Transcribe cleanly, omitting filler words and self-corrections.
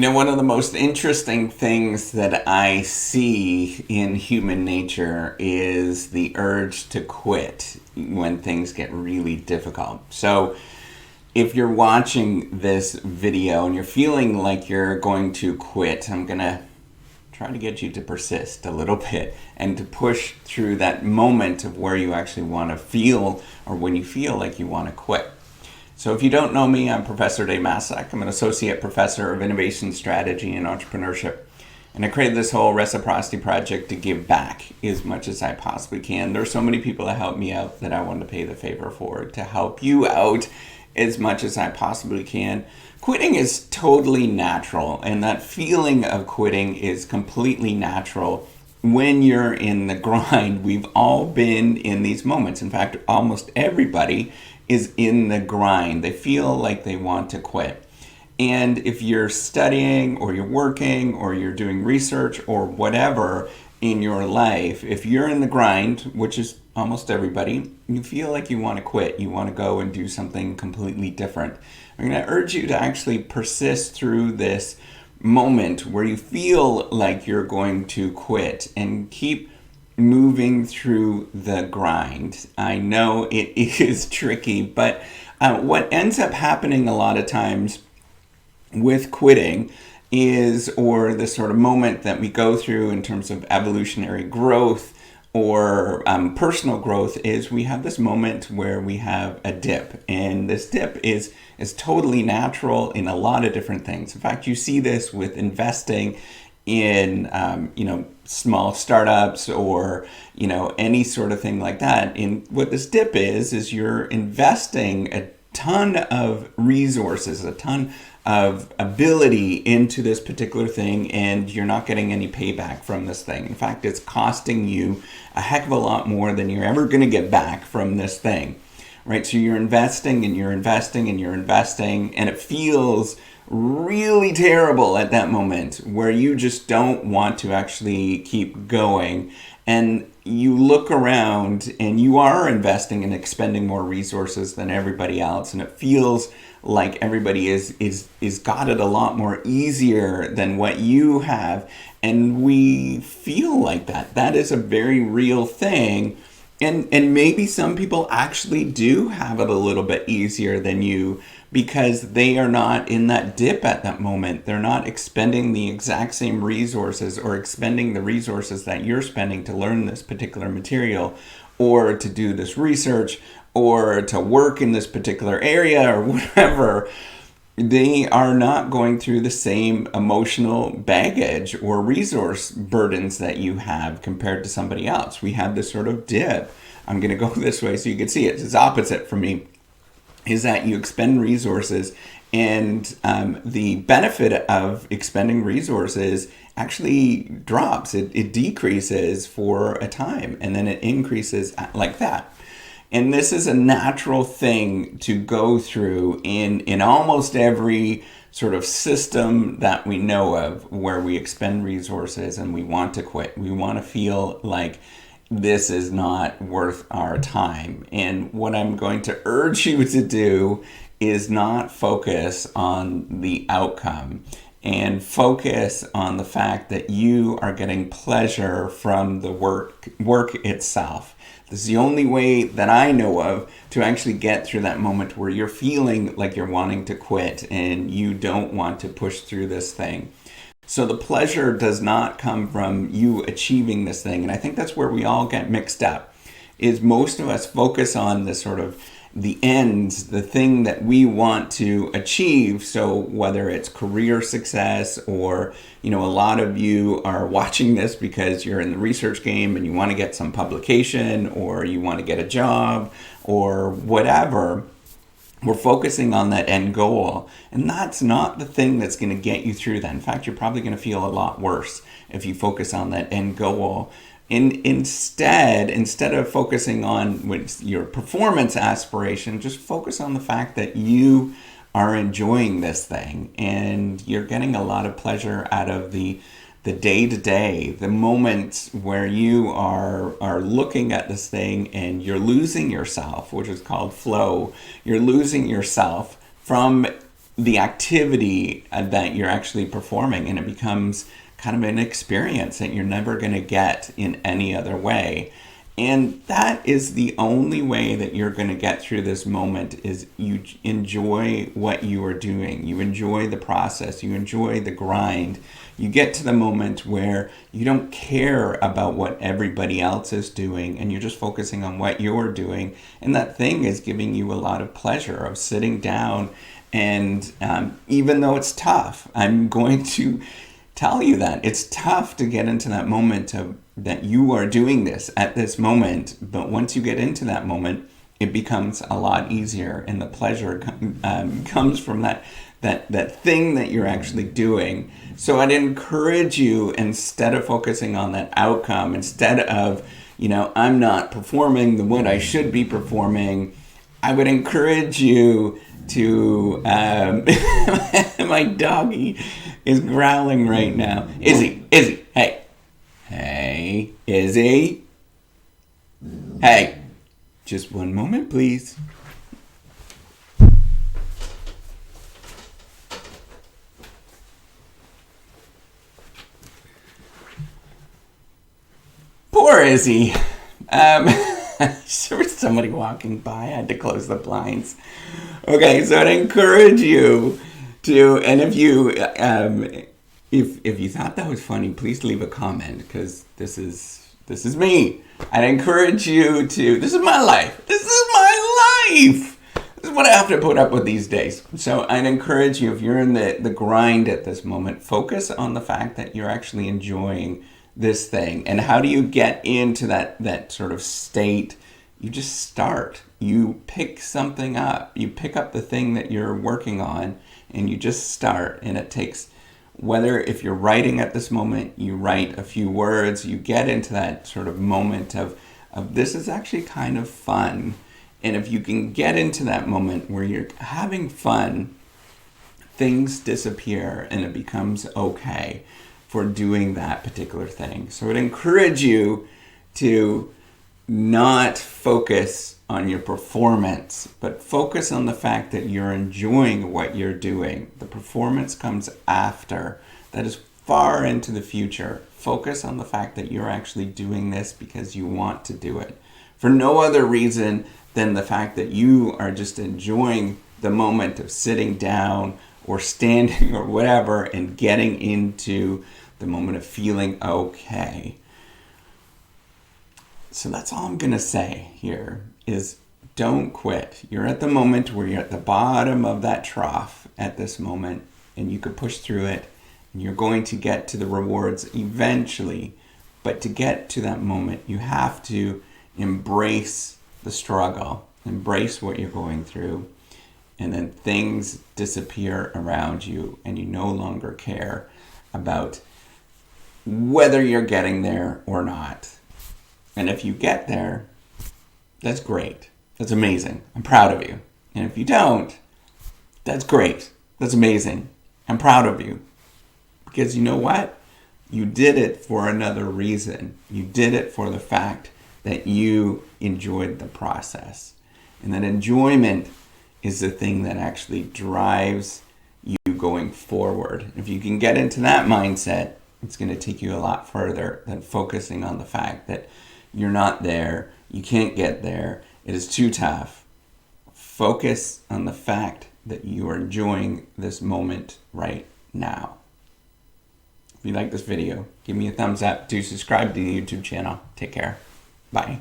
One of the most interesting things that I see in human nature is the urge to quit when things get really difficult. So, if you're watching this video and you're feeling like you're going to quit, I'm going to try to get you to persist a little bit and to push through that moment of where you actually want to feel or when you feel like you want to quit. So if you don't know me, I'm Professor Dave Maslach. I'm an associate professor of innovation strategy and entrepreneurship. And I created this whole reciprocity project to give back as much as I possibly can. There are so many people that help me out that I want to pay the favor for, to help you out as much as I possibly can. Quitting is totally natural, and that feeling of quitting is completely natural when you're in the grind. We've all been in these moments. In fact, almost everybody is in the grind. They feel like they want to quit. And if you're studying or you're working or you're doing research or whatever in your life, if you're in the grind, which is almost everybody, you feel like you want to quit. You want to go and do something completely different. I'm going to urge you to actually persist through this moment where you feel like you're going to quit and keep moving through the grind. I know it is tricky, but what ends up happening a lot of times with quitting is, or the sort of moment that we go through in terms of evolutionary growth or personal growth, is we have this moment where we have a dip, and this dip is totally natural in a lot of different things. In fact, you see this with investing in small startups or any sort of thing like that. And what this dip is you're investing a ton of resources, a ton of ability into this particular thing, and you're not getting any payback from this thing. In fact, it's costing you a heck of a lot more than you're ever going to get back from this thing, right? So you're investing and you're investing and you're investing, and it feels really terrible at that moment where you just don't want to actually keep going. And you look around and you are investing and expending more resources than everybody else, and it feels like everybody is got it a lot more easier than what you have. And we feel like that is a very real thing. And maybe some people actually do have it a little bit easier than you because they are not in that dip at that moment. They're not expending the exact same resources or expending the resources that you're spending to learn this particular material or to do this research or to work in this particular area or whatever. They are not going through the same emotional baggage or resource burdens that you have compared to somebody else. We have this sort of dip. I'm going to go this way so you can see it. It's opposite for me, is that you expend resources, and the benefit of expending resources actually drops. It decreases for a time, and then it increases like that. And this is a natural thing to go through in almost every sort of system that we know of where we expend resources and we want to quit. We want to feel like this is not worth our time. And what I'm going to urge you to do is not focus on the outcome and focus on the fact that you are getting pleasure from the work itself. This is the only way that I know of to actually get through that moment where you're feeling like you're wanting to quit and you don't want to push through this thing. So the pleasure does not come from you achieving this thing. And I think that's where we all get mixed up, is most of us focus on the sort of the ends, the thing that we want to achieve. So whether it's career success or, a lot of you are watching this because you're in the research game and you want to get some publication or you want to get a job or whatever. We're focusing on that end goal, and that's not the thing that's going to get you through that. In fact, you're probably going to feel a lot worse if you focus on that end goal. Instead of focusing on your performance aspiration, just focus on the fact that you are enjoying this thing and you're getting a lot of pleasure out of the day-to-day, the moments where you are looking at this thing and you're losing yourself, which is called flow. You're losing yourself from the activity that you're actually performing, and it becomes kind of an experience that you're never going to get in any other way. And that is the only way that you're going to get through this moment, is you enjoy what you are doing. You enjoy the process. You enjoy the grind. You get to the moment where you don't care about what everybody else is doing, and you're just focusing on what you're doing. And that thing is giving you a lot of pleasure of sitting down. And even though it's tough, I'm going to tell you that it's tough to get into that moment of that you are doing this at this moment. But once you get into that moment, it becomes a lot easier, and the pleasure comes from that thing that you're actually doing. So I'd encourage you, instead of focusing on that outcome, instead of, I'm not performing what I should be performing, I would encourage you to, my doggy is growling right now. Izzy, hey. Hey, Izzy. Hey, just one moment, please. Poor Izzy. There was somebody walking by. I had to close the blinds. Okay, so I'd encourage you to, and if you thought that was funny, please leave a comment, because this is me. I'd encourage you to. This is my life. This is my life. This is what I have to put up with these days. So I'd encourage you, if you're in the grind at this moment, focus on the fact that you're actually enjoying this thing. And how do you get into that sort of state? You just start. You pick something up. You pick up the thing that you're working on, and you just start. And it takes, whether if you're writing at this moment, you write a few words, you get into that sort of moment of this is actually kind of fun. And if you can get into that moment where you're having fun, things disappear and it becomes okay for doing that particular thing. So I'd encourage you to not focus on your performance, but focus on the fact that you're enjoying what you're doing. The performance comes after. That is far into the future. Focus on the fact that you're actually doing this because you want to do it, for no other reason than the fact that you are just enjoying the moment of sitting down or standing or whatever, and getting into the moment of feeling okay. So that's all I'm going to say here is, don't quit. You're at the moment where you're at the bottom of that trough at this moment, and you could push through it, and you're going to get to the rewards eventually. But to get to that moment, you have to embrace the struggle, embrace what you're going through, and then things disappear around you, and you no longer care about whether you're getting there or not. And if you get there, that's great. That's amazing. I'm proud of you. And if you don't, that's great. That's amazing. I'm proud of you. Because you know what? You did it for another reason. You did it for the fact that you enjoyed the process. And that enjoyment is the thing that actually drives you going forward. If you can get into that mindset, it's going to take you a lot further than focusing on the fact that you're not there, you can't get there, it is too tough. Focus on the fact that you are enjoying this moment right now. If you like this video, give me a thumbs up. Do subscribe to the YouTube channel. Take care. Bye.